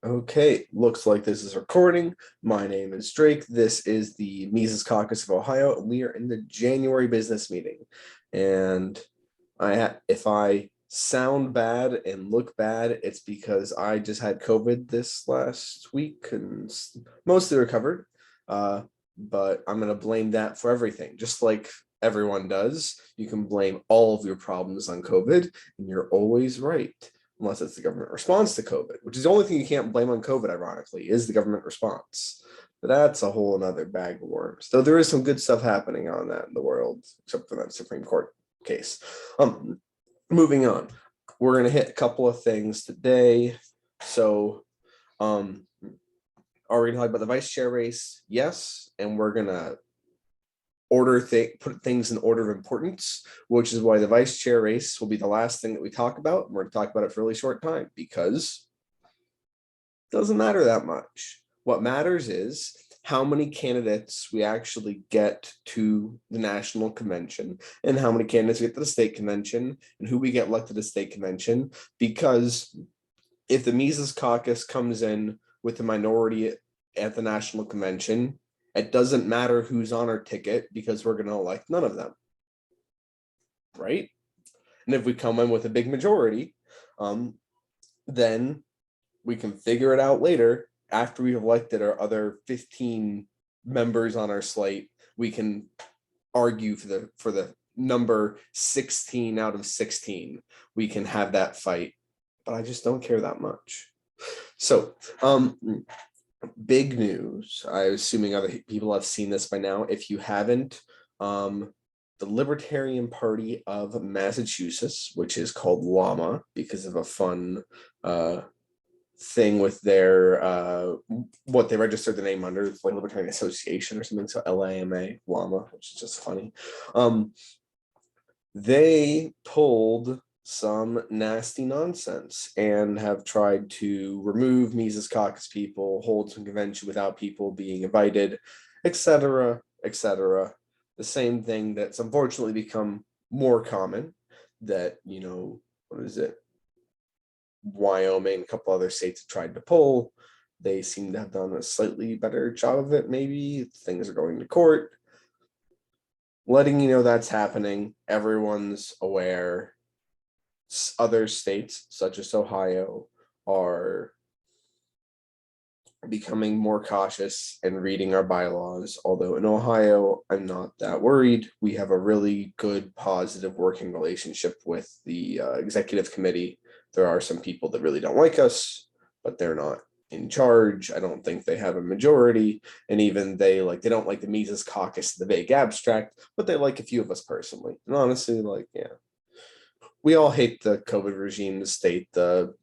Okay, looks like this is recording. My name is Drake. This is the Mises Caucus of Ohio, and we are in the January business meeting. And if I sound bad and look bad, it's because I just had COVID this last week and mostly recovered. Uh, but I'm gonna blame that for everything, just like everyone does. You can blame all of your problems on COVID, and you're always right unless it's the government response to COVID, which is the only thing you can't blame on COVID, ironically, is the government response. But that's a whole another bag of worms. Though there is some good stuff happening on that in the world, except for that Supreme Court case. Moving on. We're gonna hit a couple of things today. So are we gonna talk about the vice chair race? Yes. And we're gonna put things in order of importance, which is why the vice chair race will be the last thing that we talk about. And we're going to talk about it for a really short time because it doesn't matter that much. What matters is how many candidates we actually get to the national convention and how many candidates we get to the state convention and who we get elected to state convention. Because if the Mises caucus comes in with the minority at the national convention, it doesn't matter who's on our ticket because we're going to elect none of them, right? And if we come in with a big majority, then we can figure it out later after we've elected our other 15 members on our slate. We can argue for the number 16 out of 16. We can have that fight, but I just don't care that much. So, big news. I'm assuming other people have seen this by now. If you haven't, the Libertarian Party of Massachusetts, which is called LAMA because of a fun thing with their what they registered the name under, it's like Libertarian Association or something. So LAMA, LAMA, which is just funny. They pulled some nasty nonsense and have tried to remove Mises Caucus people, hold some convention without people being invited, etc., etc. The same thing that's unfortunately become more common that, what is it? Wyoming, a couple other states have tried to pull. They seem to have done a slightly better job of it, maybe. Things are going to court. Letting you know that's happening. Everyone's aware. Other states, such as Ohio, are becoming more cautious and reading our bylaws. Although in Ohio, I'm not that worried. We have a really good, positive working relationship with the executive committee. There are some people that really don't like us, but they're not in charge. I don't think they have a majority. And even they don't like the Mises caucus, the vague abstract, but they like a few of us personally. And honestly, yeah. We all hate the COVID regime, the state, the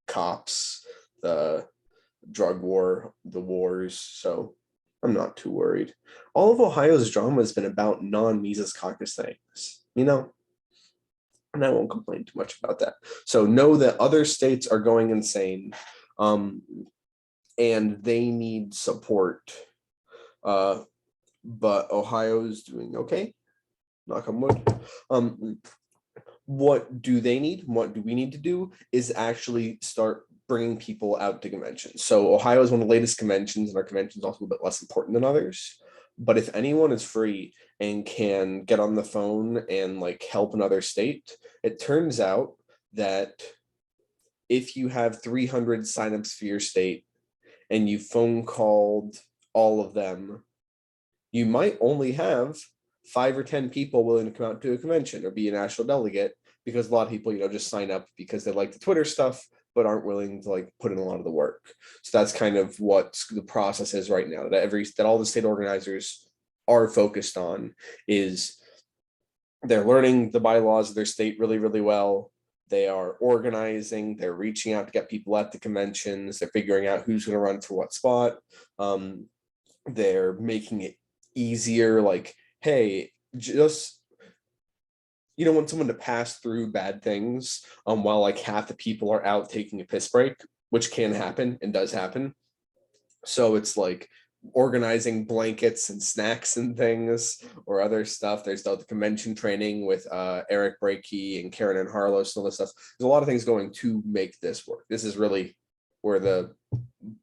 cops, the drug war, the wars. So I'm not too worried. All of Ohio's drama has been about non-Mises caucus things, and I won't complain too much about that. So know that other states are going insane, and they need support. But Ohio's doing okay. Knock on wood. What do they need? What do we need to do is actually start bringing people out to conventions. So Ohio is one of the latest conventions, and our convention is also a bit less important than others. But if anyone is free and can get on the phone and help another state, it turns out that if you have 300 signups for your state and you phone called all of them, you might only have 5 or 10 people willing to come out to a convention or be a national delegate, because a lot of people, just sign up because they like the Twitter stuff, but aren't willing to put in a lot of the work. So that's kind of what the process is right now, that all the state organizers are focused on is they're learning the bylaws of their state really, really well. They are organizing, they're reaching out to get people at the conventions, they're figuring out who's going to run for what spot. They're making it easier, hey, just you don't want someone to pass through bad things while half the people are out taking a piss break, which can happen and does happen. So it's organizing blankets and snacks and things or other stuff. There's the convention training with Eric Brakey and Karen and Harlos and all this stuff. There's a lot of things going to make this work. This is really where the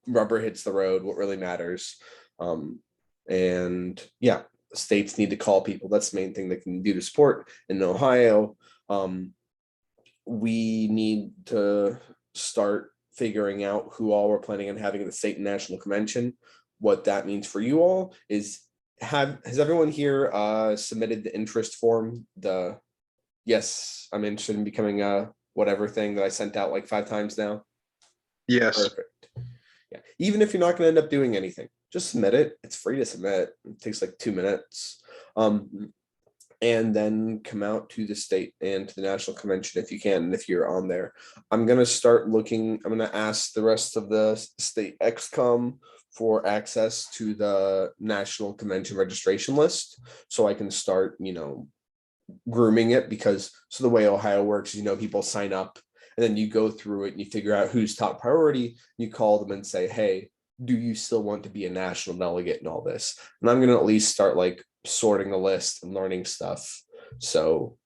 rubber hits the road, what really matters. And yeah, states need to call people. That's the main thing they can do to support. In Ohio, we need to start figuring out who all we're planning on having at the state and national convention. What that means for you all is, has everyone here submitted the interest form? The yes, I'm interested in becoming a whatever thing that I sent out like 5 times now. Yes. Perfect. Yeah, even if you're not going to end up doing anything, just submit it. It's free to submit. It takes like 2 minutes. And then come out to the state and to the national convention if you can, and if you're on there. I'm going to start looking, I'm going to ask the rest of the state XCOM for access to the national convention registration list, so I can start, grooming it, because so the way Ohio works is, people sign up and then you go through it and you figure out who's top priority. You call them and say, hey, do you still want to be a national delegate and all this? And I'm going to at least start like sorting the list and learning stuff, so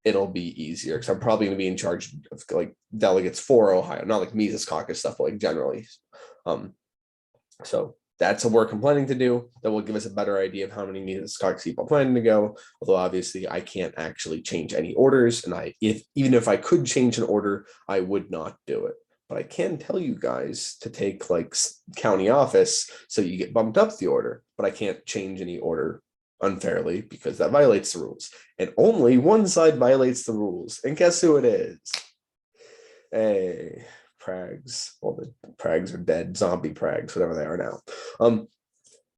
it'll be easier, because I'm probably going to be in charge of like delegates for Ohio, not like Mises Caucus stuff, but like generally. So that's a work I'm planning to do that will give us a better idea of how many Mises Caucus people are planning to go. Although obviously I can't actually change any orders, and even if I could change an order, I would not do it. But I can tell you guys to take like county office, so you get bumped up the order, but I can't change any order unfairly, because that violates the rules, and only one side violates the rules, and guess who it is? Hey, Prags. Well, the Prags are dead, zombie Prags, whatever they are now.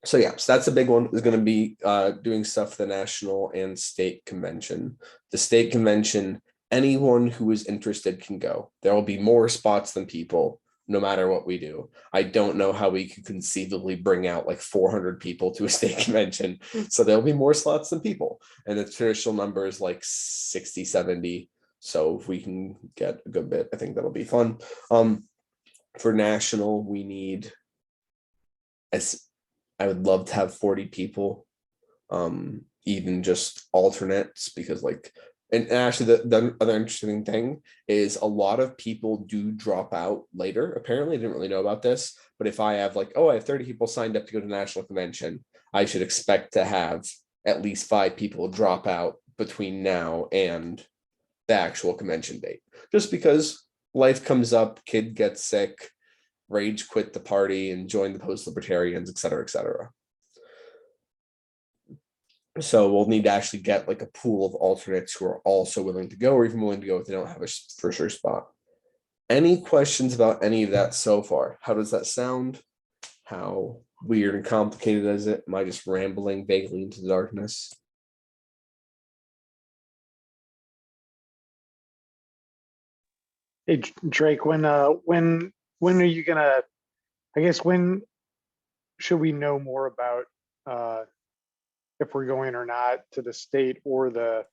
So yeah, so that's a big one, is going to be doing stuff for the national and state convention. The state convention, anyone who is interested can go. There will be more spots than people, no matter what we do. I don't know how we could conceivably bring out like 400 people to a state convention. So there'll be more slots than people. And the traditional number is like 60, 70. So if we can get a good bit, I think that'll be fun. For national, we need, I would love to have 40 people, even just alternates, because like, and actually the other interesting thing is a lot of people do drop out later. Apparently, I didn't really know about this, but if I have like, I have 30 people signed up to go to national convention, I should expect to have at least 5 people drop out between now and the actual convention date, just because life comes up, kid gets sick, rage quit the party and join the post-libertarians, et cetera, et cetera. So we'll need to actually get like a pool of alternates who are also willing to go, or even willing to go if they don't have a for sure spot. Any questions about any of that so far? How does that sound? How weird and complicated is it? Am I just rambling vaguely into the darkness? Hey, Drake, when are you gonna, I guess, when should we know more about if we're going or not to the state or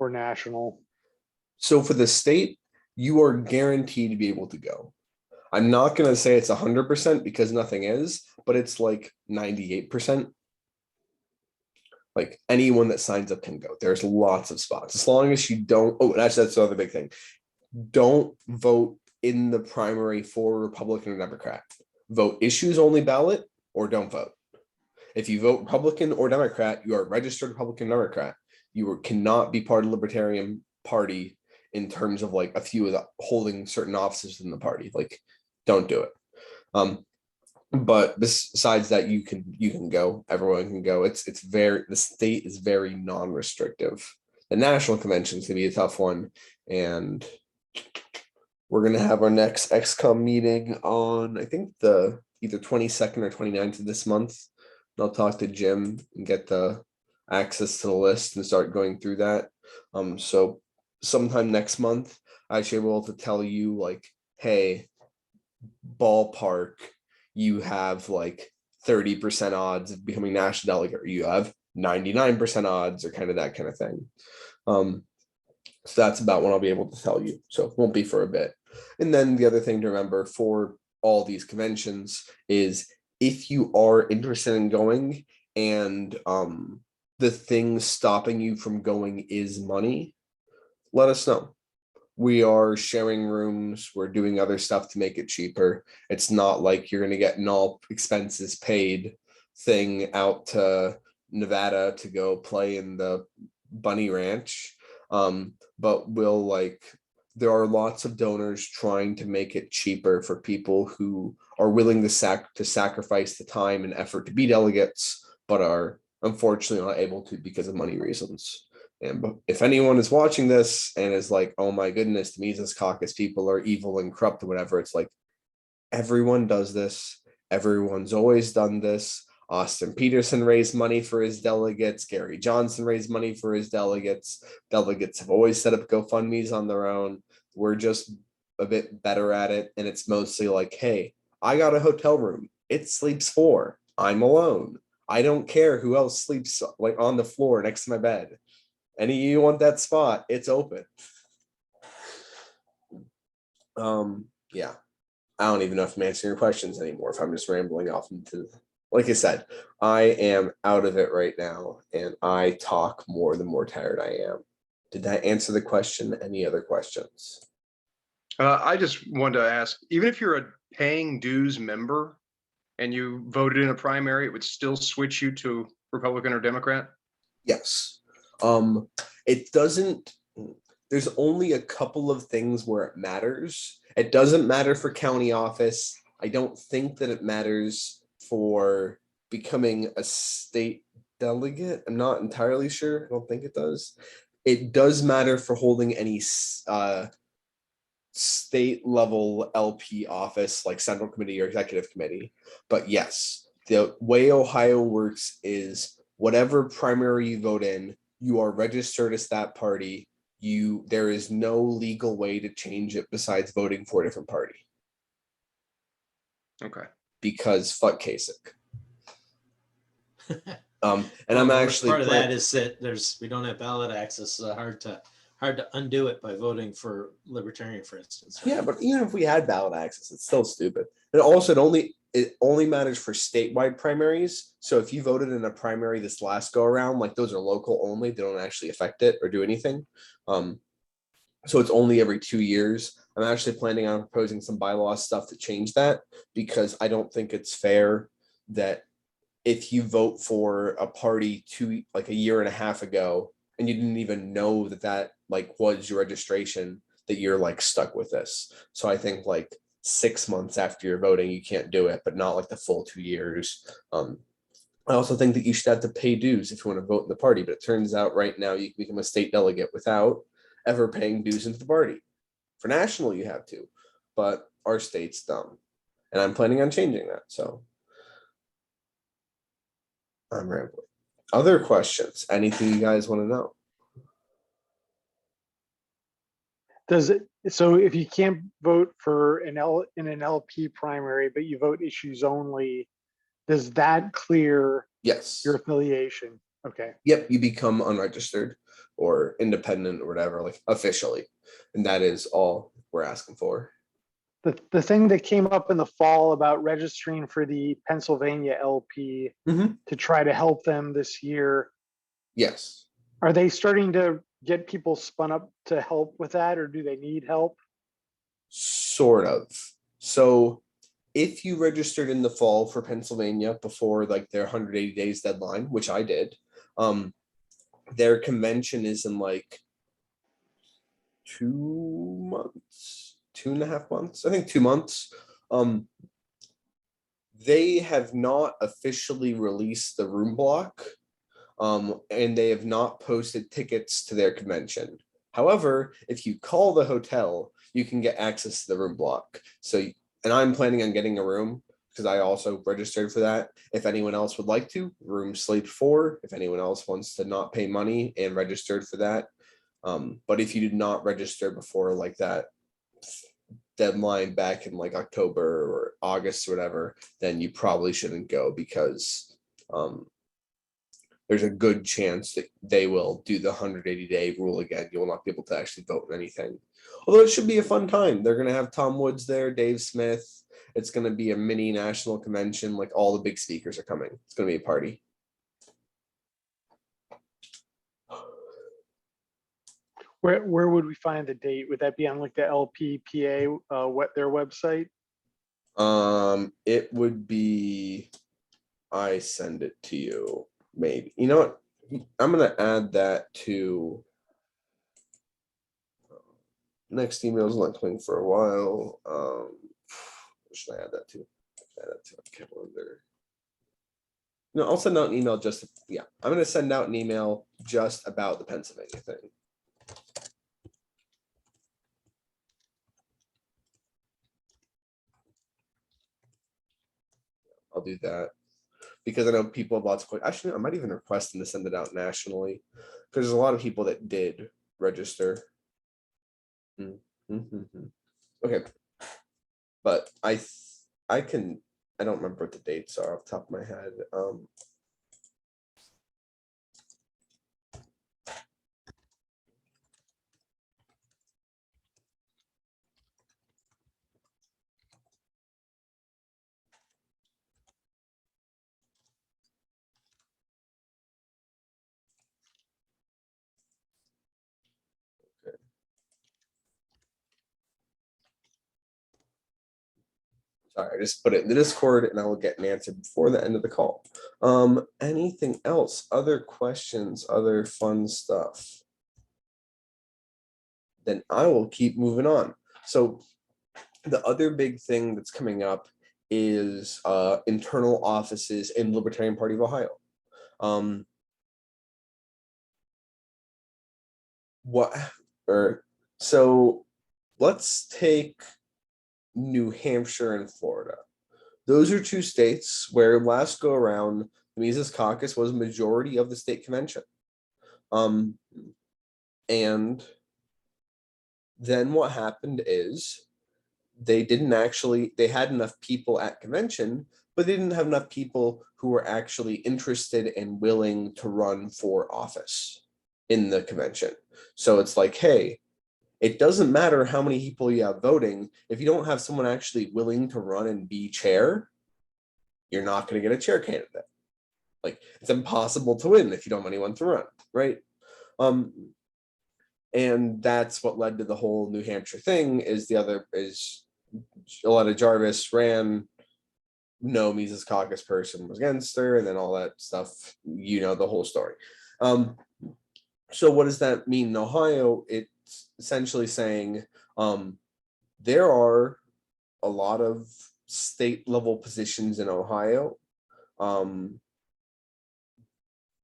national? So for the state, you are guaranteed to be able to go. I'm not going to say it's 100% because nothing is, but it's like 98%. Like anyone that signs up can go. There's lots of spots. As long as you don't, and actually that's the other big thing. Don't vote in the primary for Republican or Democrat. Vote issues only ballot, or don't vote. If you vote Republican or Democrat, you are a registered Republican or Democrat. You cannot be part of the Libertarian Party in terms of like a few of the holding certain offices in the party. Like, don't do it. But besides that, you can go. Everyone can go. The state is very non-restrictive. The national convention is gonna be a tough one, and we're gonna have our next XCOM meeting on, I think, the either 22nd or 29th of this month. And I'll talk to Jim and get the access to the list and start going through that. So sometime next month, I should be able to tell you like, hey, ballpark, you have like 30% odds of becoming national delegate, or you have 99% odds, or kind of that kind of thing. So that's about when I'll be able to tell you. So it won't be for a bit. And then the other thing to remember for all these conventions is, if you are interested in going and the thing stopping you from going is money, let us know. we are sharing rooms. We're doing other stuff to make it cheaper. It's not like you're going to get an all expenses paid thing out to Nevada to go play in the bunny ranch. But we'll like, there are lots of donors trying to make it cheaper for people who are willing to sacrifice the time and effort to be delegates, but are unfortunately not able to because of money reasons. And if anyone is watching this and is like, oh my goodness, the Mises Caucus people are evil and corrupt or whatever, it's like, everyone does this. Everyone's always done this. Austin Peterson raised money for his delegates. Gary Johnson raised money for his delegates. Delegates have always set up GoFundMes on their own. We're just a bit better at it. And it's mostly like, hey, I got a hotel room. It sleeps 4. I'm alone. I don't care who else sleeps like on the floor next to my bed. Any of you want that spot? It's open. Yeah. I don't even know if I'm answering your questions anymore, if I'm just rambling off into, like I said, I am out of it right now, and I talk more the more tired I am. Did that answer the question? Any other questions? I just wanted to ask, even if you're a paying dues member and you voted in a primary, it would still switch you to Republican or Democrat? Yes. It doesn't, there's only a couple of things where it matters. It doesn't matter for county office. I don't think that it matters for becoming a state delegate. I'm not entirely sure. I don't think it does. It does matter for holding any state level LP office like central committee or executive committee. But yes, the way Ohio works is whatever primary you vote in, you are registered as that party. There is no legal way to change it besides voting for a different party. Okay. Because fuck Kasich. And Well, I'm the worst actually part of that is that we don't have ballot access. Hard to undo it by voting for Libertarian, for instance. Yeah, but even if we had ballot access, it's still stupid. And also, it only matters for statewide primaries. So if you voted in a primary this last go around, like those are local only, they don't actually affect it or do anything. So it's only every 2 years. I'm actually planning on proposing some bylaw stuff to change that, because I don't think it's fair that if you vote for a party like a year and a half ago and you didn't even know that like was your registration, that you're like stuck with this. So I think like 6 months after you're voting, you can't do it, but not like the full 2 years. I also think that you should have to pay dues if you want to vote in the party, but it turns out right now you can become a state delegate without ever paying dues into the party. For national, you have to, but our state's dumb, and I'm planning on changing that. So I'm rambling. Other questions? Anything you guys want to know? Does it, so if you can't vote for in an LP primary, but you vote issues only, does that clear Yes. your affiliation? Okay. Yep, you become unregistered or independent or whatever, like officially. And that is all we're asking for. The thing that came up in the fall about registering for the Pennsylvania LP to try to help them this year. Yes. Are they starting to get people spun up to help with that, or do they need help? Sort of. So if you registered in the fall for Pennsylvania before like their 180 days deadline, which I did, their convention is in like 2 months, 2.5 months, I think 2 months. They have not officially released the room block, and they have not posted tickets to their convention. However, if you call the hotel, you can get access to the room block. So, and I'm planning on getting a room because I also registered for that. If anyone else would like to, room sleep 4. If anyone else wants to not pay money and registered for that. But if you did not register before like that deadline back in like October or August or whatever, then you probably shouldn't go, because there's a good chance that they will do the 180-day rule again. You will not be able to actually vote on anything. Although it should be a fun time. They're going to have Tom Woods there, Dave Smith. It's going to be a mini national convention. Like all the big speakers are coming. It's going to be a party. Where would we find the date? Would that be on like the LPPA, their website? It would be, I send it to you, maybe. You know what? I'm gonna add that to next email is not coming for a while. What should I add that to? Add that to a calendar. No, I'll send out an email just, yeah, I'm gonna send out an email just about the Pennsylvania thing. I'll do that because I know people have lots of questions. Actually, I might even request them to send it out nationally because there's a lot of people that did register. Okay, but I don't remember what the dates are off the top of my head. Sorry, I just put it in the Discord and I will get an answer before the end of the call. Anything else? Other questions? Other fun stuff? Then I will keep moving on. So the other big thing that's coming up is internal offices in Libertarian Party of Ohio. So let's take New Hampshire and Florida. Those are two states where last go around, the Mises Caucus was a majority of the state convention. And then what happened is they had enough people at convention, but they didn't have enough people who were actually interested and willing to run for office in the convention. So it's like, hey, it doesn't matter how many people you have voting. If you don't have someone actually willing to run and be chair, you're not going to get a chair candidate. Like, it's impossible to win if you don't have anyone to run, right? And that's what led to the whole New Hampshire thing. Is a lot of Jarvis ran, no Mises Caucus person was against her, and then all that stuff. You know the whole story. So what does that mean in Ohio? It's essentially saying there are a lot of state level positions in Ohio.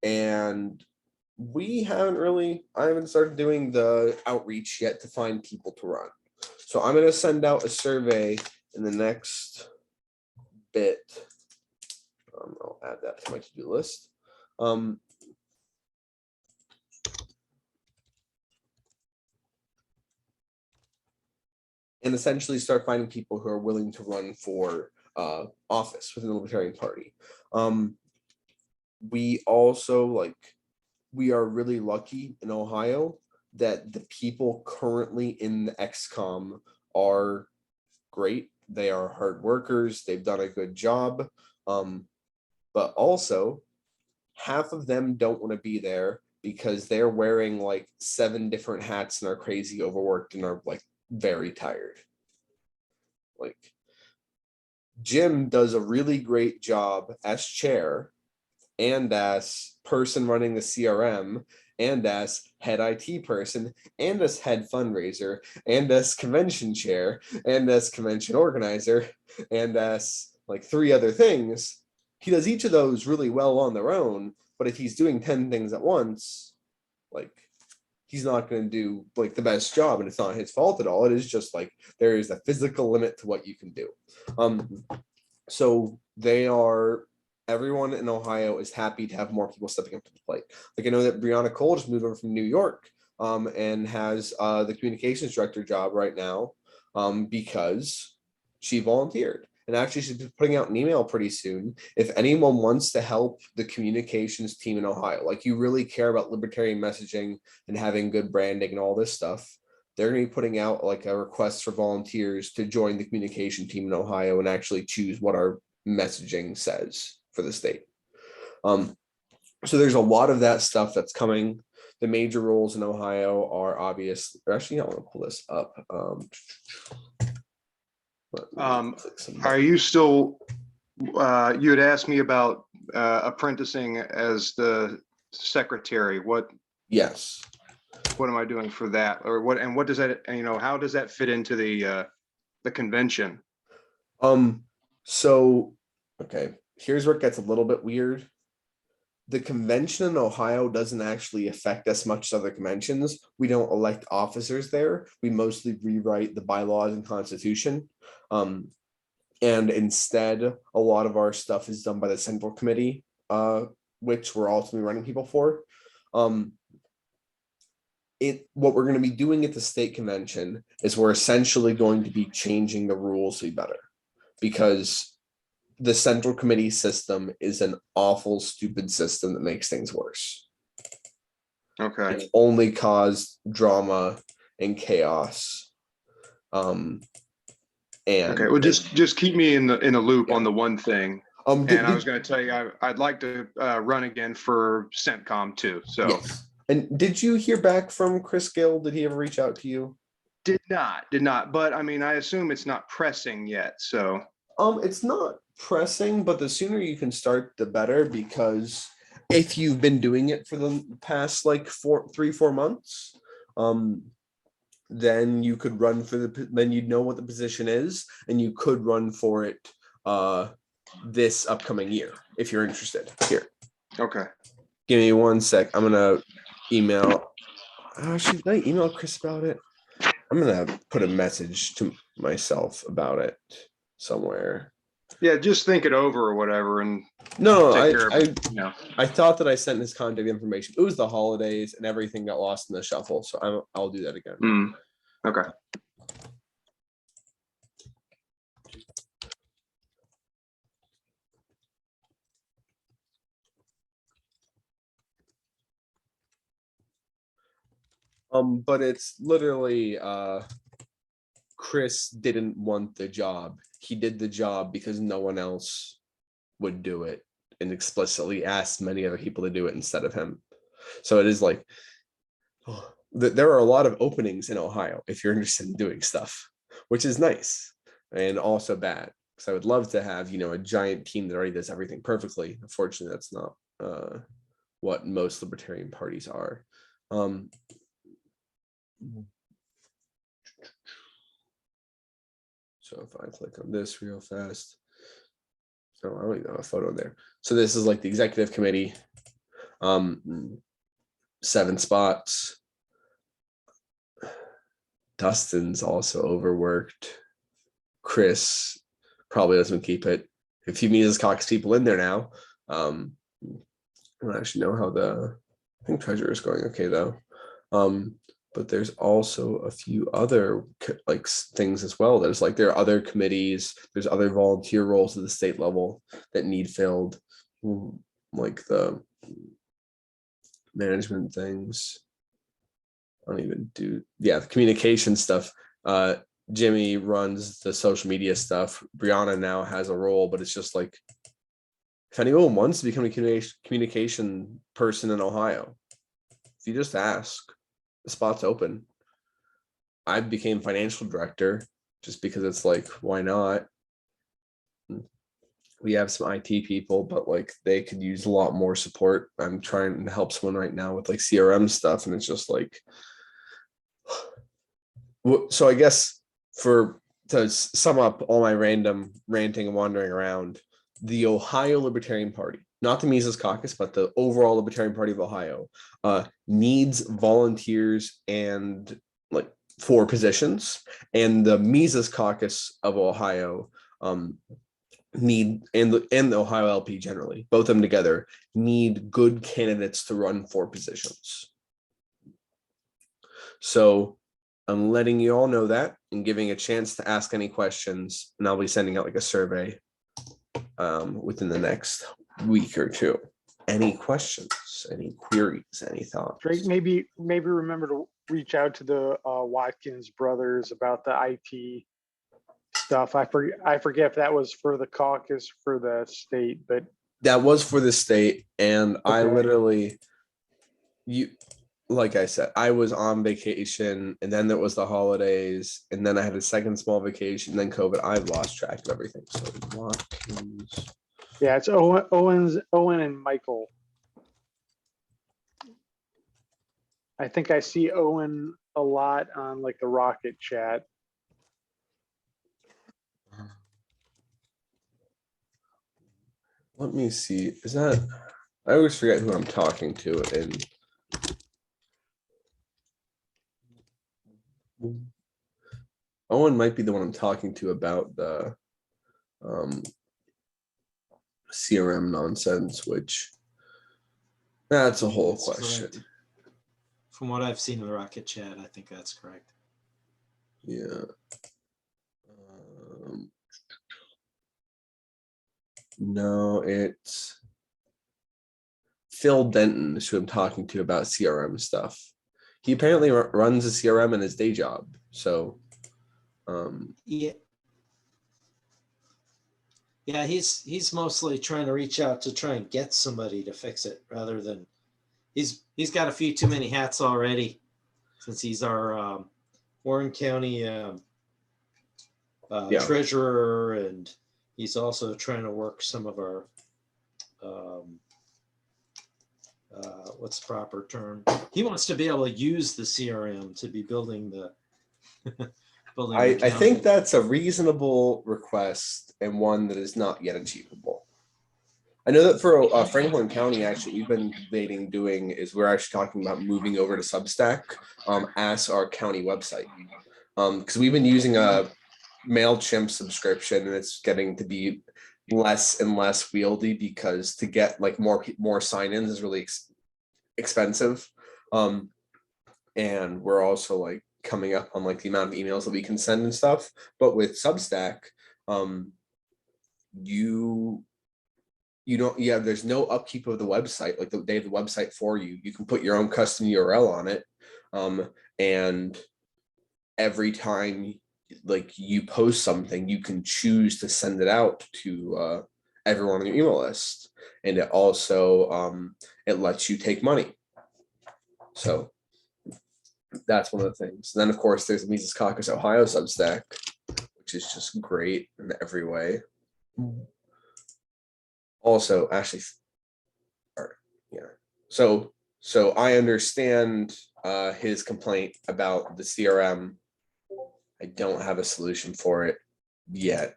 And I haven't started doing the outreach yet to find people to run. So I'm going to send out a survey in the next bit. I'll add that to my to-do list. And essentially start finding people who are willing to run for office within the Libertarian Party. We also we are really lucky in Ohio that the people currently in the XCOM are great. They are hard workers. They've done a good job. But also half of them don't want to be there because they're wearing like 7 different hats and are crazy overworked and are like very tired. Like, Jim does a really great job as chair and as person running the CRM and as head IT person and as head fundraiser and as convention chair and as convention organizer and as like 3 other things. He does each of those really well on their own, but if he's doing 10 things at once, like, he's not going to do like the best job, and it's not his fault at all. It is just like there is a physical limit to what you can do. So everyone in Ohio is happy to have more people stepping up to the plate. Like, I know that Brianna Cole just moved over from New York and has the communications director job right now because she volunteered. And actually, she's putting out an email pretty soon. If anyone wants to help the communications team in Ohio, like you really care about libertarian messaging and having good branding and all this stuff, they're going to be putting out like a request for volunteers to join the communication team in Ohio and actually choose what our messaging says for the state. So there's a lot of that stuff that's coming. The major roles in Ohio are obvious. Actually, I want to pull this up. Let me click some Are you still, you had asked me about apprenticing as the secretary. What Yes. am I doing for that? Or what, and what does that, and, you know, how does that fit into the convention? So, okay, here's where it gets a little bit weird. The convention in Ohio doesn't actually affect us much as other conventions. We don't elect officers there. We mostly rewrite the bylaws and constitution. And instead, a lot of our stuff is done by the central committee, which we're ultimately running people for. What we're going to be doing at the state convention is we're essentially going to be changing the rules to be better, because the central committee system is an awful, stupid system that makes things worse. Okay. It's only caused drama and chaos. And Okay. Well, just keep me in the loop on the one thing. And I was going to tell you, I'd like to run again for CENTCOM too. So. Yes. And did you hear back from Chris Gill? Did he ever reach out to you? Did not. But I mean, I assume it's not pressing yet. So. It's not pressing, but the sooner you can start, the better, because if you've been doing it for the past like 3-4 months, then you could run for then you'd know what the position is, and you could run for it this upcoming year if you're interested. Here. Okay. Give me 1 sec. I'm gonna email. Actually, did I email Chris about it? I'm gonna put a message to myself about it somewhere. Yeah, just think it over or whatever, and No, take care of it. You know. I thought that I sent his contact information. It was the holidays and everything got lost in the shuffle, so I'll do that again. Okay. But it's literally Chris didn't want the job. He did the job because no one else would do it, and explicitly asked many other people to do it instead of him. So it is like, there are a lot of openings in Ohio if you're interested in doing stuff, which is nice and also bad, because I would love to have, a giant team that already does everything perfectly. Unfortunately, that's not what most libertarian parties are. So if I click on this real fast, so I don't even have a photo there. So this is like the executive committee, 7 spots. Dustin's also overworked. Chris probably doesn't keep it. If he meets Caucus people in there now, I don't actually know how I think treasurer is going okay though. But there's also a few other things as well. There's there are other committees, there's other volunteer roles at the state level that need filled, like the management things. I don't even do, the communication stuff. Jimmy runs the social media stuff. Brianna now has a role, but it's just if anyone wants to become a communication person in Ohio, if you just ask, the spot's open. I became financial director just because it's why not? We have some IT people, but they could use a lot more support. I'm trying to help someone right now with CRM stuff, and it's just so I guess to sum up all my random ranting and wandering around, the Ohio Libertarian Party, not the Mises Caucus, but the overall Libertarian Party of Ohio, needs volunteers and for positions, and the Mises Caucus of Ohio need, and the Ohio LP generally, both of them together, need good candidates to run for positions. So I'm letting you all know that and giving a chance to ask any questions, and I'll be sending out a survey within the next week or two. Any questions, any queries, any thoughts? Drake, maybe remember to reach out to the Watkins brothers about the IT stuff. I forget if that was for the caucus, for the state, but that was for the state, and I Okay. literally like I said, I was on vacation, and then there was the holidays, and then I had a second small vacation, then COVID. I've lost track of everything. So Watkins. Yeah, it's Owen and Michael. I think I see Owen a lot on like the Rocket chat. Let me see. Is that? I always forget who I'm talking to, and Owen might be the one I'm talking to about the CRM nonsense, which that's a whole That's question. correct. From what I've seen in the Rocket chat, I think that's correct. Yeah. No, it's Phil Denton is who I'm talking to about CRM stuff. He apparently runs a CRM in his day job. So, Yeah. Yeah, he's mostly trying to reach out to try and get somebody to fix it rather than he's got a few too many hats already since he's our Warren County treasurer, and he's also trying to work some of our what's the proper term? He wants to be able to use the CRM to be building the I think that's a reasonable request and one that is not yet achievable. I know that for Franklin County, actually, we've been debating doing is we're actually talking about moving over to Substack as our county website. Because we've been using a MailChimp subscription, and it's getting to be less and less wieldy because to get like more sign-ins is really expensive. And we're also like coming up on like the amount of emails that we can send and stuff. But with Substack, there's no upkeep of the website. Like they have the website for you. You can put your own custom URL on it. And every time like you post something, you can choose to send it out to everyone on your email list. And it also it lets you take money. So that's one of the things. And then of course there's the Mises Caucus Ohio Substack, which is just great in every way. Also, actually, so I understand his complaint about the CRM. I don't have a solution for it yet.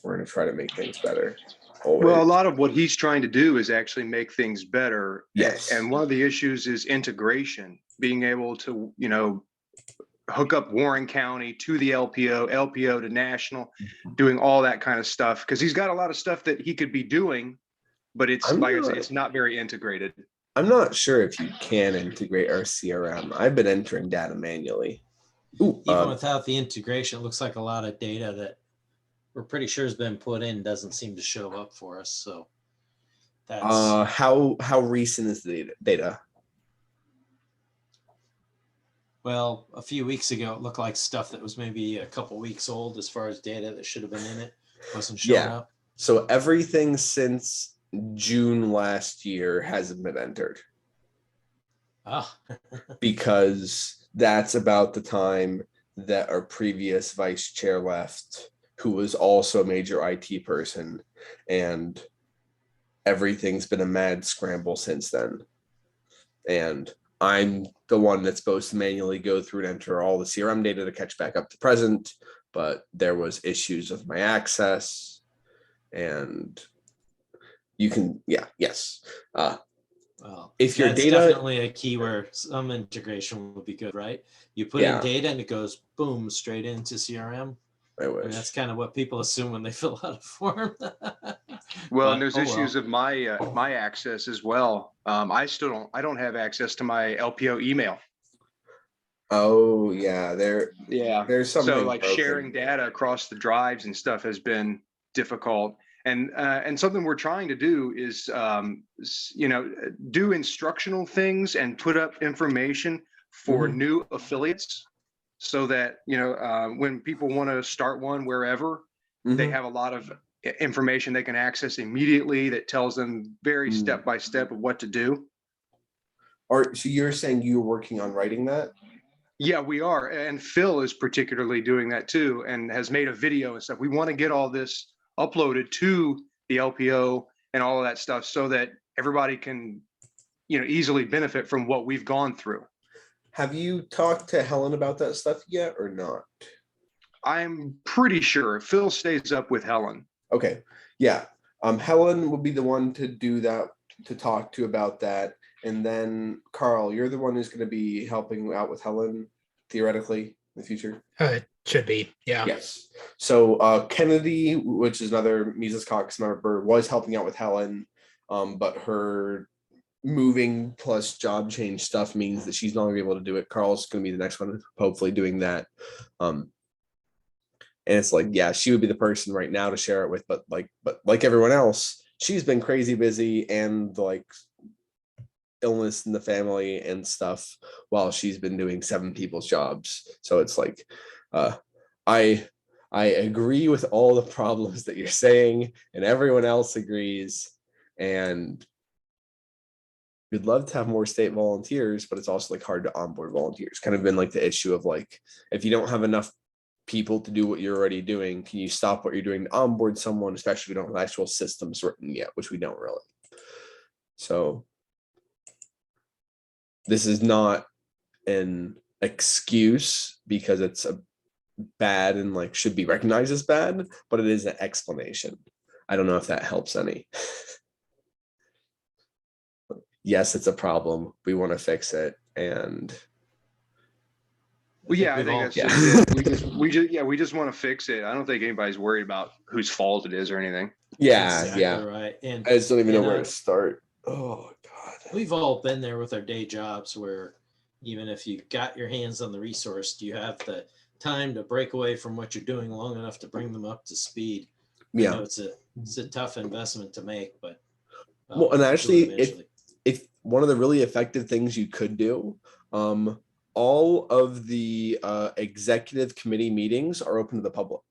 We're going to try to make things better. Always. Well, a lot of what he's trying to do is actually make things better. Yes. And one of the issues is integration, being able to, hook up Warren County to the LPO to national, doing all that kind of stuff. Because he's got a lot of stuff that he could be doing, but it's it's not very integrated. I'm not sure if you can integrate our CRM. I've been entering data manually. Ooh, even without the integration, it looks like a lot of data that we're pretty sure has been put in doesn't seem to show up for us. So that's how recent is the data? Well, a few weeks ago, it looked like stuff that was maybe a couple weeks old as far as data that should have been in it wasn't showing up. So everything since June last year hasn't been entered. Because that's about the time that our previous vice chair left, who was also a major IT person, and everything's been a mad scramble since then. And I'm the one that's supposed to manually go through and enter all the CRM data to catch back up to present, but there was issues with my access, and you can, yes. Well, if your that's data, definitely a key where some integration would be good, right? You put in data and it goes boom straight into CRM. I wish. And that's kind of what people assume when they fill out a form. Well, and there's issues of my my access as well. I don't have access to my LPO email. Oh yeah, there's something. So like broken. Sharing data across the drives and stuff has been difficult. And something we're trying to do is do instructional things and put up information for new affiliates, so that when people want to start one wherever, they have a lot of information they can access immediately that tells them very step by step of what to do. So you're saying you're working on writing that? Yeah, we are. And Phil is particularly doing that too, and has made a video and stuff. We want to get all this uploaded to the LPO and all of that stuff so that everybody can, easily benefit from what we've gone through. Have you talked to Helen about that stuff yet or not? I'm pretty sure Phil stays up with Helen. Okay, yeah. Helen will be the one to do that, to talk to about that. And then Carl, you're the one who's going to be helping out with Helen theoretically in the future. It should be, yeah. Yes. So Kennedy, which is another Mises Caucus member, was helping out with Helen, but her moving plus job change stuff means that she's not going to be able to do it. Carl's going to be the next one, hopefully doing that. And it's like, yeah, she would be the person right now to share it with, but like everyone else, she's been crazy busy and like illness in the family and stuff while she's been doing 7 people's jobs. So it's like, I agree with all the problems that you're saying, and everyone else agrees. And we'd love to have more state volunteers, but it's also like hard to onboard volunteers. Kind of been like the issue of like, if you don't have enough people to do what you're already doing, can you stop what you're doing to onboard someone, especially if we don't have actual systems written yet, which we don't really. So this is not an excuse because it's a bad and like should be recognized as bad, but it is an explanation. I don't know if that helps any. Yes, it's a problem. We want to fix it. And well, yeah, I think that's just it. We just want to fix it. I don't think anybody's worried about whose fault it is or anything. Yeah, Exactly yeah. right. And I just don't even know where to start. Oh God. we've all been there with our day jobs where even if you got your hands on the resource, do you have the time to break away from what you're doing long enough to bring them up to speed? I Yeah. know it's a tough investment to make, but Well, and we'll do it actually, eventually. if one of the really effective things you could do, all of the executive committee meetings are open to the public.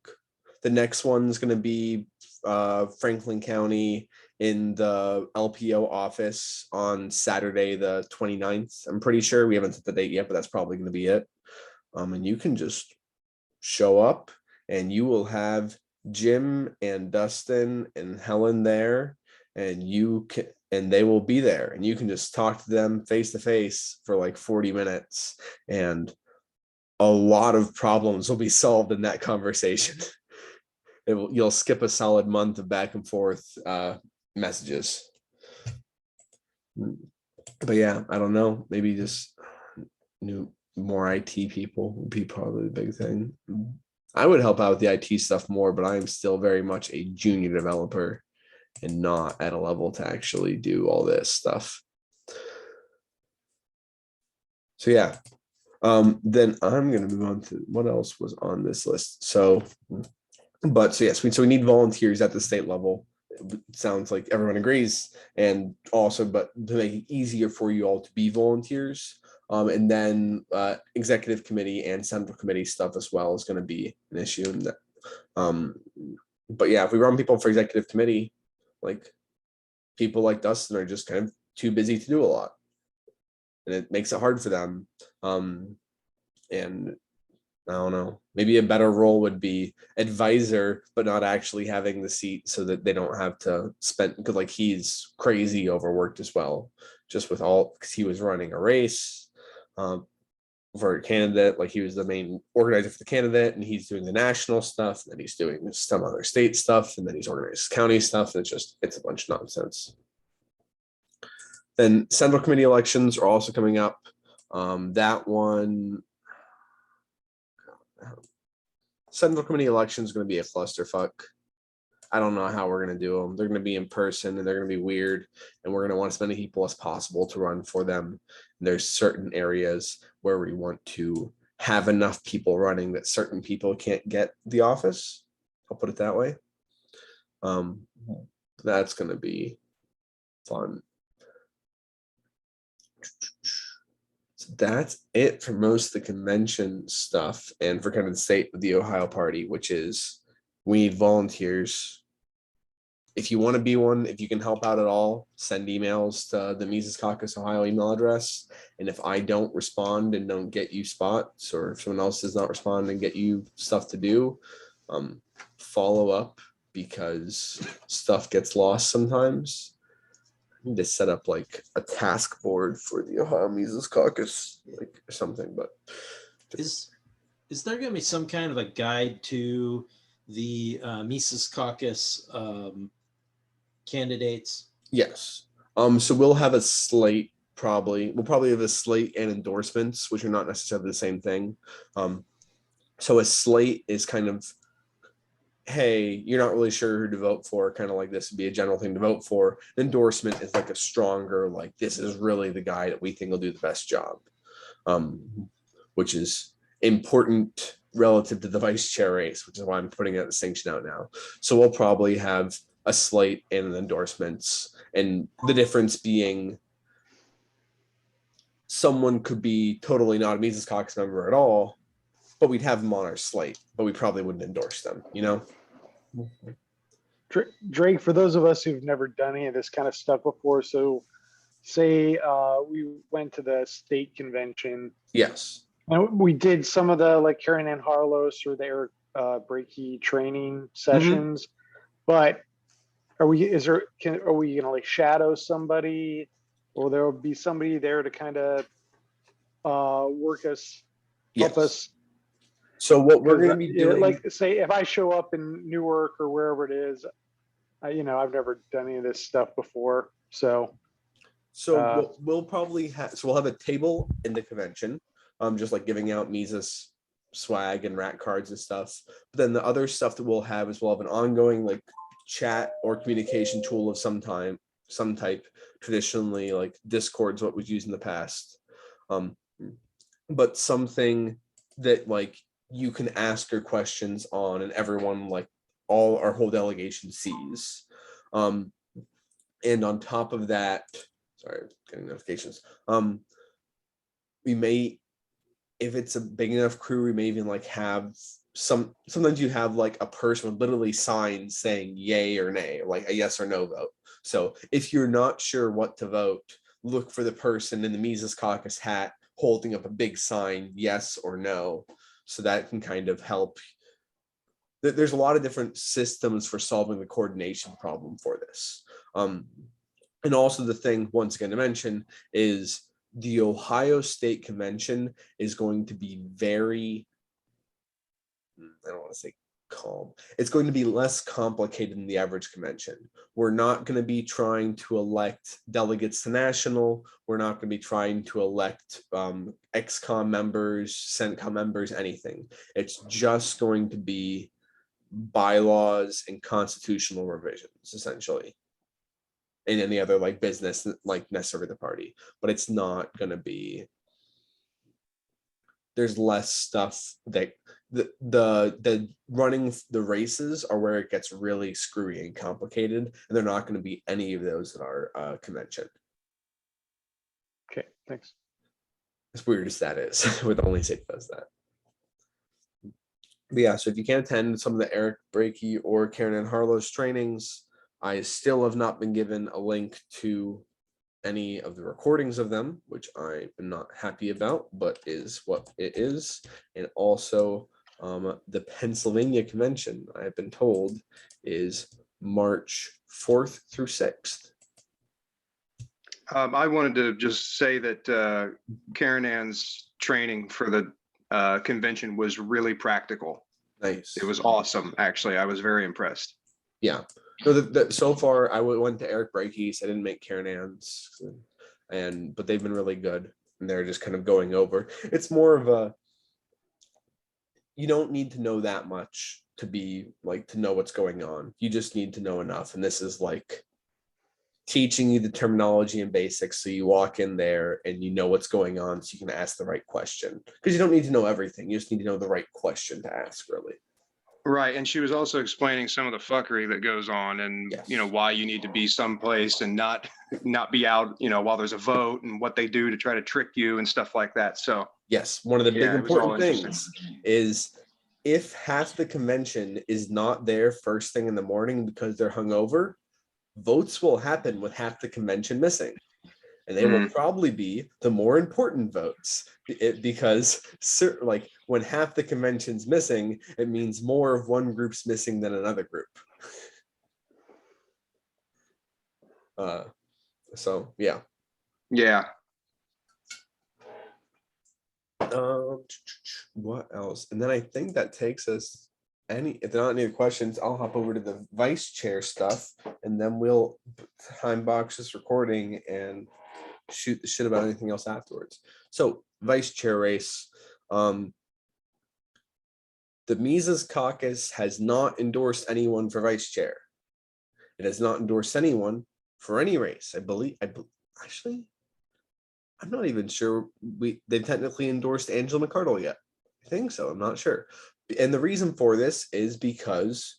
The next one's going to be Franklin County in the LPO office on Saturday, the 29th. I'm pretty sure we haven't set the date yet, but that's probably going to be it. And you can just show up and you will have Jim and Dustin and Helen there, and they will be there, and you can just talk to them face to face for like 40 minutes, and a lot of problems will be solved in that conversation. You'll skip a solid month of back and forth messages. But yeah, I don't know. Maybe just more IT people would be probably the big thing. I would help out with the IT stuff more, but I am still very much a junior developer and not at a level to actually do all this stuff. So yeah, then I'm going to move on to what else was on this list. So yes, we need volunteers at the state level. It sounds like everyone agrees, and also, but to make it easier for you all to be volunteers. And then executive committee and central committee stuff as well is going to be an issue. But yeah, if we run people for executive committee, like people like Dustin are just kind of too busy to do a lot, and it makes it hard for them. And I don't know, maybe a better role would be advisor, but not actually having the seat, so that they don't have to spend, because like he's crazy overworked as well, just with because he was running a race for a candidate. Like he was the main organizer for the candidate, and he's doing the national stuff, and then he's doing some other state stuff, and then he's organizing county stuff. And it's a bunch of nonsense. Then central committee elections are also coming up. That one, central committee election is going to be a clusterfuck. I don't know how we're going to do them. They're going to be in person, and they're going to be weird, and we're going to want as many people as possible to run for them. And there's certain areas where we want to have enough people running that certain people can't get the office. I'll put it that way. That's going to be fun. So that's it for most of the convention stuff, and for kind of the state of the Ohio Party, which is we need volunteers if you want to be one, if you can help out at all, send emails to the Mises Caucus Ohio email address. And if I don't respond and don't get you spots, or if someone else does not respond and get you stuff to do, follow up, because stuff gets lost sometimes. I need to set up like a task board for the Ohio Mises Caucus, like or something. But Is there going to be some kind of a guide to the Mises Caucus candidates? yes. So we'll have a slate. We'll probably have a slate and endorsements, which are not necessarily the same thing. So a slate is kind of, hey, you're not really sure who to vote for, kind of like this would be a general thing to vote for. Endorsement is like a stronger, like this is really the guy that we think will do the best job, which is important relative to the vice chair race, which is why I'm putting that distinction out now. So we'll probably have a slate and endorsements, and the difference being someone could be totally not a Mises Caucus member at all, but we'd have them on our slate, but we probably wouldn't endorse them, you know? Drake, for those of us who've never done any of this kind of stuff before, so say we went to the state convention. Yes. And we did some of the like Karen Ann Harlos or the Eric Brakey training sessions, but are we gonna like shadow somebody, or there will be somebody there to kind of help Yes. us? So what we're going to be doing, like say if I show up in Newark or wherever it is, I've never done any of this stuff before, so we'll probably have, we'll have a table in the convention, just like giving out Mises swag and rat cards and stuff. But then the other stuff that we'll have is we'll have an ongoing like chat or communication tool of some type. Traditionally, like Discord's what was used in the past, but something that like you can ask your questions on, and everyone, like all our whole delegation sees. And on top of that, sorry, getting notifications. We may, if it's a big enough crew, we may even like have sometimes you have like a person with literally signs saying yay or nay, like a yes or no vote. So if you're not sure what to vote, look for the person in the Mises Caucus hat holding up a big sign, yes or no. So that can kind of help. There's a lot of different systems for solving the coordination problem for this. And also the thing, once again, to mention is the Ohio State Convention is going to be very, I don't want to say calm. It's going to be less complicated than the average convention. We're not going to be trying to elect delegates to national. We're not going to be trying to elect ex-com members, CENTCOM members, anything. It's just going to be bylaws and constitutional revisions, essentially, and any other like business like necessarily the party. But it's not going to be, there's less stuff that the running the races are where it gets really screwy and complicated, and they're not going to be any of those at our convention. Okay, thanks. As weird as that is, with only state does that. But yeah, so if you can't attend some of the Eric Brakey or Karen Ann Harlow's trainings, I still have not been given a link to any of the recordings of them, which I am not happy about, but is what it is. And also the Pennsylvania Convention, I have been told, is March 4th through 6th. I wanted to just say that Karen Ann's training for the convention was really practical. Nice. It was awesome, actually. I was very impressed. Yeah. No, so far I went to Eric Brakey's. I didn't make Karen Ann's, but they've been really good. And they're just kind of going over. It's more of a, you don't need to know that much to be like to know what's going on. You just need to know enough. And this is like teaching you the terminology and basics, so you walk in there and you know what's going on, so you can ask the right question, because you don't need to know everything. You just need to know the right question to ask, really. Right. And she was also explaining some of the fuckery that goes on, and Yes. why you need to be someplace and not be out, while there's a vote, and what they do to try to trick you and stuff like that. So yes, one of the big it was all important things is if half the convention is not there first thing in the morning because they're hungover, votes will happen with half the convention missing. And they will probably be the more important votes, because like when half the convention's missing, it means more of one group's missing than another group. So yeah. Yeah. What else? And then I think that takes us if there aren't any questions, I'll hop over to the vice chair stuff, and then we'll time box this recording and shoot the shit about anything else afterwards. So vice chair race. The Mises Caucus has not endorsed anyone for vice chair. It has not endorsed anyone for any race. I believe actually, I'm not even sure they've technically endorsed Angela McArdle yet. I think so. I'm not sure. And the reason for this is because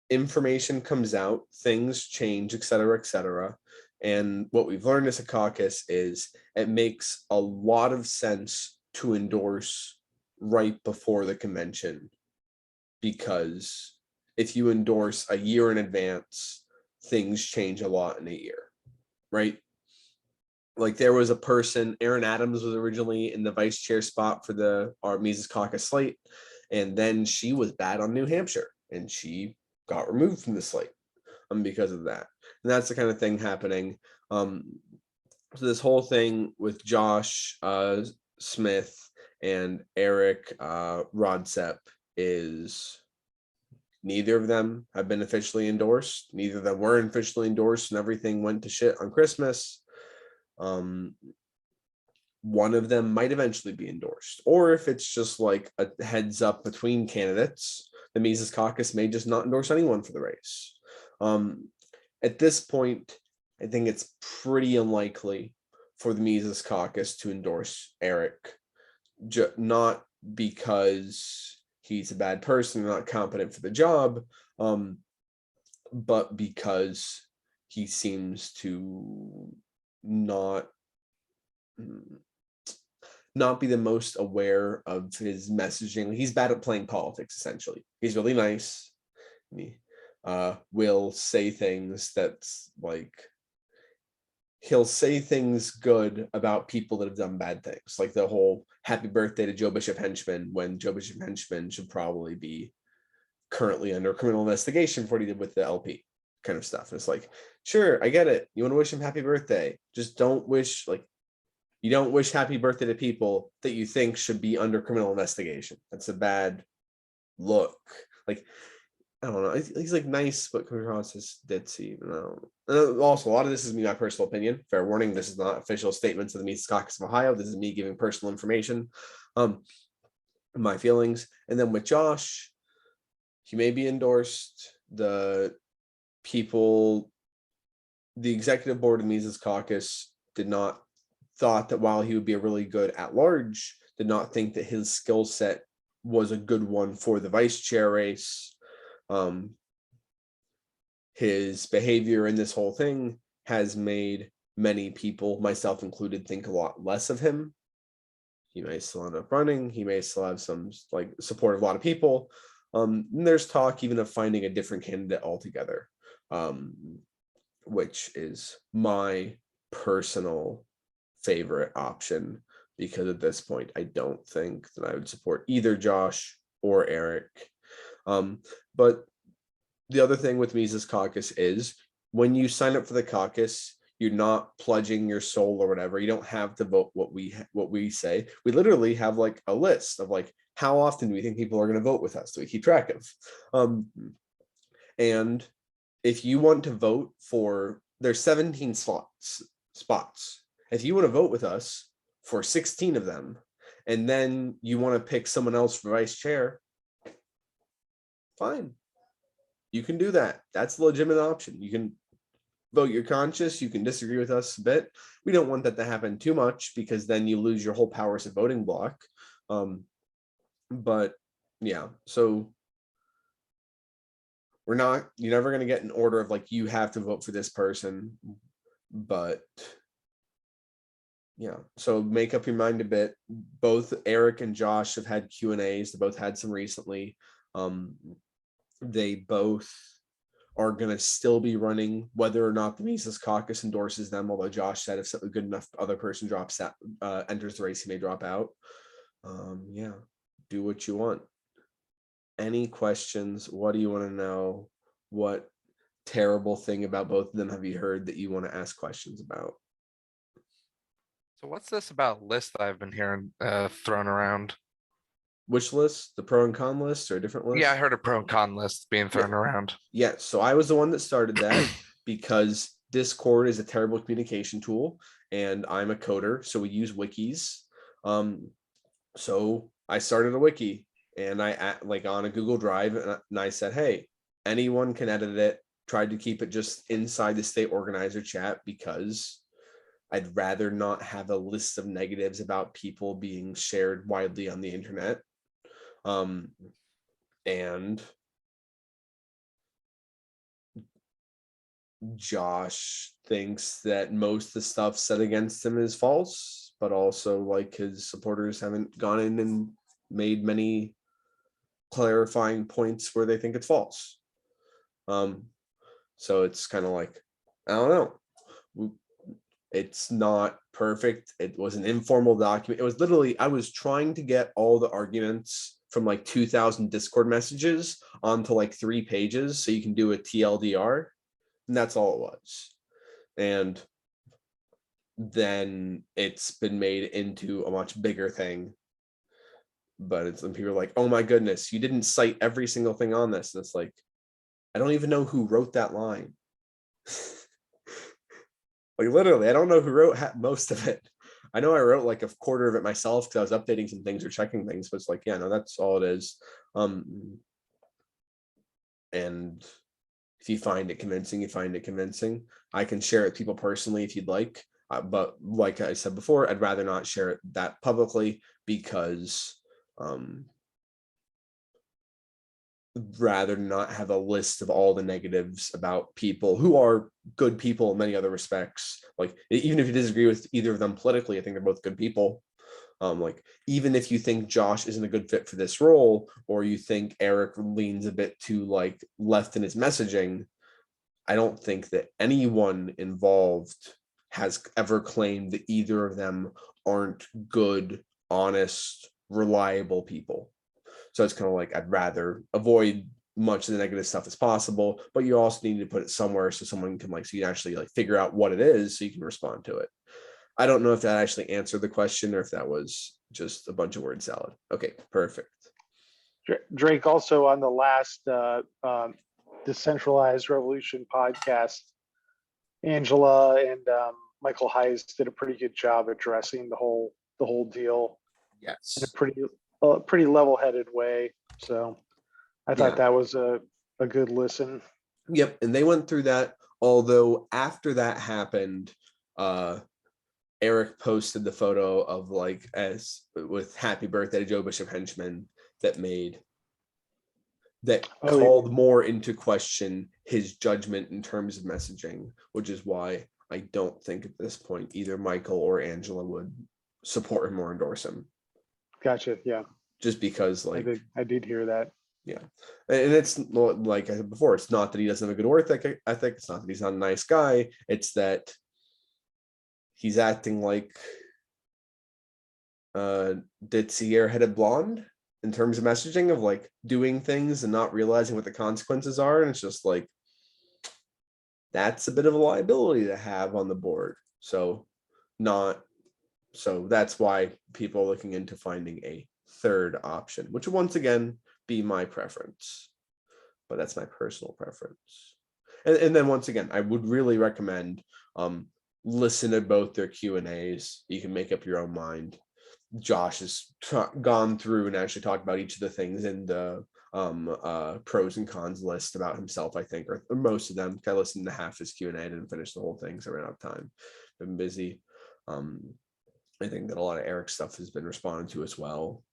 information comes out, things change, et cetera, et cetera. And what we've learned as a caucus is it makes a lot of sense to endorse right before the convention, because if you endorse a year in advance, things change a lot in a year, right? Like there was a person, Aaron Adams was originally in the vice chair spot for our Mises Caucus slate, and then she was bad on New Hampshire, and she got removed from the slate because of that. And that's the kind of thing happening. So this whole thing with Josh Smith and Eric Rodsep is neither of them have been officially endorsed. Neither of them were officially endorsed, and everything went to shit on Christmas. One of them might eventually be endorsed, or if it's just like a heads up between candidates, the Mises Caucus may just not endorse anyone for the race. At this point, I think it's pretty unlikely for the Mises Caucus to endorse Eric, not because he's a bad person or not competent for the job, but because he seems to not be the most aware of his messaging. He's bad at playing politics, essentially. He's really nice. He will say things that's like, he'll say things good about people that have done bad things, like the whole happy birthday to Joe Bishop Henchman, when Joe Bishop Henchman should probably be currently under criminal investigation for what he did with the LP kind of stuff. And it's like, sure, I get it. You want to wish him happy birthday. Just don't wish, like, you don't wish happy birthday to people that you think should be under criminal investigation. That's a bad look. Like, I don't know. He's like nice, but comes across as ditzy. Also, a lot of this is my personal opinion. Fair warning: this is not official statements of the Mises Caucus of Ohio. This is me giving personal information, my feelings. And then with Josh, he may be endorsed. The executive board of Mises Caucus thought that while he would be a really good at large, did not think that his skill set was a good one for the vice chair race. His behavior in this whole thing has made many people, myself included, think a lot less of him. He may still end up running. He may still have some like support of a lot of people. And there's talk even of finding a different candidate altogether, which is my personal favorite option, because at this point, I don't think that I would support either Josh or Eric. But the other thing with Mises Caucus is when you sign up for the caucus, you're not pledging your soul or whatever. You don't have to vote what we say. We literally have like a list of like, how often do we think people are going to vote with us? Do we keep track of? And if you want to vote for, there's 17 spots. If you want to vote with us for 16 of them, and then you want to pick someone else for vice chair, fine. You can do that. That's a legitimate option. You can vote your conscience. You can disagree with us a bit. We don't want that to happen too much, because then you lose your whole powers of voting block. But yeah, so you're never going to get an order of like, you have to vote for this person. But yeah, so make up your mind a bit. Both Eric and Josh have had Q&As. They both had some recently. They both are going to still be running, whether or not the Mises Caucus endorses them. Although Josh said if a good enough other person drops out, enters the race, he may drop out. Yeah, do what you want. Any questions? What do you want to know? What terrible thing about both of them have you heard that you want to ask questions about? So what's this about list that I've been hearing thrown around? Which list? The pro and con list or a different list? Yeah, I heard a pro and con list being thrown around. Yeah, so I was the one that started that because Discord is a terrible communication tool and I'm a coder, so we use wikis. So I started a wiki and I like on a Google Drive and I said, hey, anyone can edit it. Tried to keep it just inside the state organizer chat because I'd rather not have a list of negatives about people being shared widely on the internet. And Josh thinks that most of the stuff said against him is false, but also like his supporters haven't gone in and made many clarifying points where they think it's false. So it's kind of like, I don't know. It's not perfect. It was an informal document. It was literally, I was trying to get all the arguments from like 2,000 Discord messages onto like 3 pages so you can do a TLDR. And that's all it was. And then it's been made into a much bigger thing. But it's when people are like, oh my goodness, you didn't cite every single thing on this. And it's like, I don't even know who wrote that line. Like literally, I don't know who wrote most of it. I know I wrote like a quarter of it myself because I was updating some things or checking things, but it's like, yeah, no, that's all it is. And if you find it convincing, you find it convincing. I can share it with people personally if you'd like. But like I said before, I'd rather not share it that publicly because rather not have a list of all the negatives about people who are good people in many other respects. Like even if you disagree with either of them politically, I think they're both good people. Like even if you think Josh isn't a good fit for this role, or you think Eric leans a bit too like left in his messaging, I don't think that anyone involved has ever claimed that either of them aren't good, honest, reliable people. So it's kind of like I'd rather avoid much of the negative stuff as possible, but you also need to put it somewhere so someone can like, so you can actually like figure out what it is so you can respond to it. I don't know if that actually answered the question or if that was just a bunch of word salad. Okay, perfect. Drake, also on the last Decentralized Revolution podcast, Angela and Michael Hayes did a pretty good job addressing the whole deal in Yes. a pretty level-headed way. So I thought that was a good listen. Yep, and they went through that. Although after that happened, Eric posted the photo of like as with "Happy Birthday to Joe Bishop Henchman" that called more into question his judgment in terms of messaging, which is why I don't think at this point either Michael or Angela would support him or endorse him. Gotcha. Yeah. Just because like I did hear that. Yeah. And it's like I said before, it's not that he doesn't have a good work ethic. It's not that he's not a nice guy. It's that he's acting like ditzy airheaded blonde in terms of messaging of like doing things and not realizing what the consequences are. And it's just like, that's a bit of a liability to have on the board. So that's why people are looking into finding a third option, which would once again be my preference, but that's my personal preference. And then once again, I would really recommend listen to both their Q&As. You can make up your own mind. Josh has gone through and actually talked about each of the things in the pros and cons list about himself, I think, or most of them. I listened to half his Q&A, didn't finish the whole thing, so I ran out of time. Been busy. I think that a lot of Eric's stuff has been responded to as well.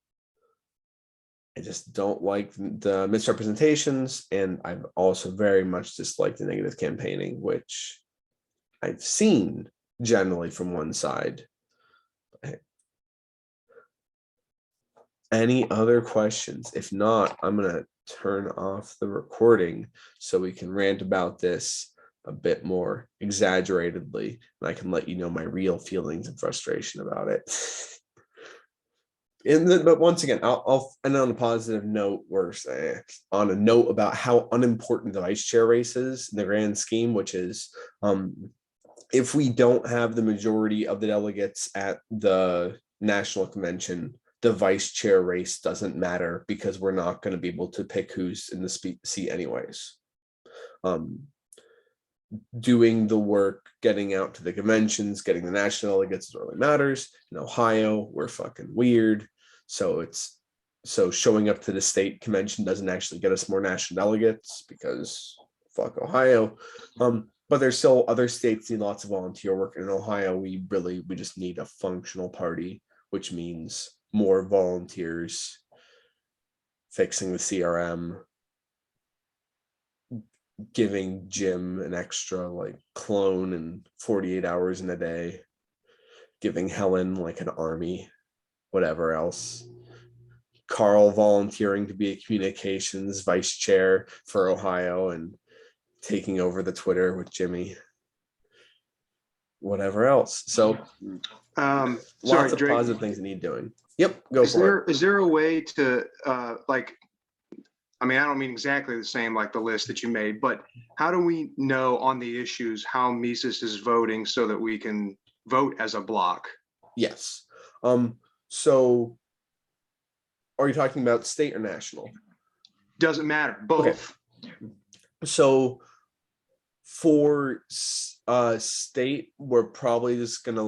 I just don't like the misrepresentations, and I've also very much disliked the negative campaigning, which I've seen generally from one side. Any other questions? If not, I'm gonna turn off the recording so we can rant about this a bit more exaggeratedly, and I can let you know my real feelings and frustration about it. But once again, I'll end on a positive note, or say on a note about how unimportant the vice chair race is in the grand scheme, which is if we don't have the majority of the delegates at the national convention, the vice chair race doesn't matter because we're not going to be able to pick who's in the seat anyways. Doing the work, getting out to the conventions, getting the national delegates really matters. In Ohio, we're fucking weird. So showing up to the state convention doesn't actually get us more national delegates because fuck Ohio. But there's still other states need lots of volunteer work. In Ohio, we just need a functional party, which means more volunteers, fixing the CRM, giving Jim an extra like clone and 48 hours in a day, giving Helen like an army, whatever else. Carl volunteering to be a communications vice chair for Ohio and taking over the Twitter with Jimmy. Whatever else. So lots of Drake, positive things that need doing. Yep, go for it. Is there a way to like, I mean, I don't mean exactly the same like the list that you made, but how do we know on the issues how Mises is voting so that we can vote as a block? Yes. So are you talking about state or national? Doesn't matter, both. Okay. So for state, we're probably just gonna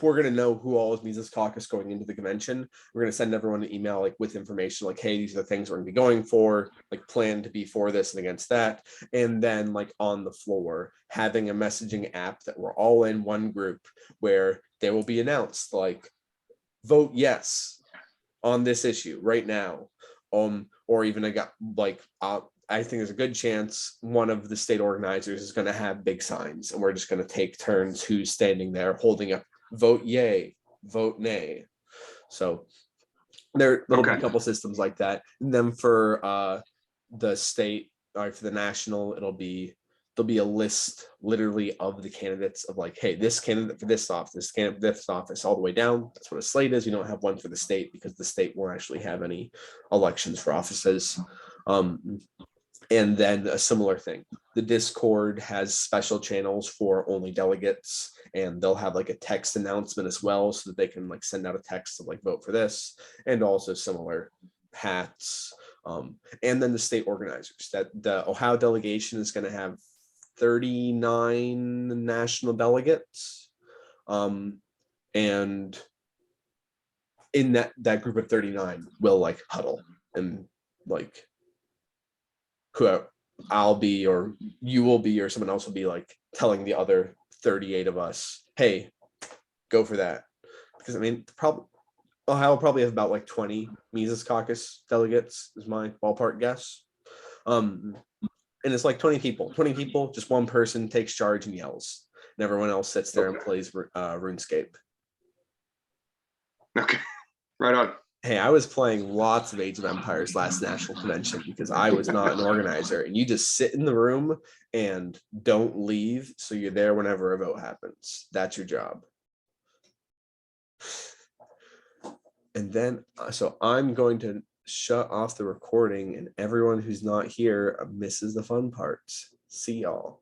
we're gonna know who all is Mises Caucus going into the convention. We're gonna send everyone an email like with information like, hey, these are the things we're gonna be going for, like plan to be for this and against that. And then like on the floor, having a messaging app that we're all in one group where they will be announced like vote yes on this issue right now. Or even I think there's a good chance one of the state organizers is going to have big signs and we're just going to take turns who's standing there holding up vote yay, vote nay. So there'll be a couple systems like that. And then for the state, or for the national, there'll be a list literally of the candidates of like, hey, this candidate for this office, this candidate for this office, all the way down. That's what a slate is. You don't have one for the state because the state won't actually have any elections for offices. And then a similar thing. The Discord has special channels for only delegates, and they'll have like a text announcement as well so that they can like send out a text of like vote for this, and also similar hats. And then the state organizers, that the Ohio delegation is going to have 39 national delegates. And in that group of 39 will like huddle and like who I'll be or you will be or someone else will be like telling the other 38 of us, hey, go for that. Because I mean, Ohio will probably have about like 20 Mises Caucus delegates is my ballpark guess. And it's like 20 people, just one person takes charge and yells, and everyone else sits there and plays RuneScape. Okay, right on. Hey, I was playing lots of Age of Empires last national convention because I was not an organizer, and you just sit in the room and don't leave, so you're there whenever a vote happens. That's your job. And then, so I'm going to shut off the recording, and everyone who's not here misses the fun parts. See y'all.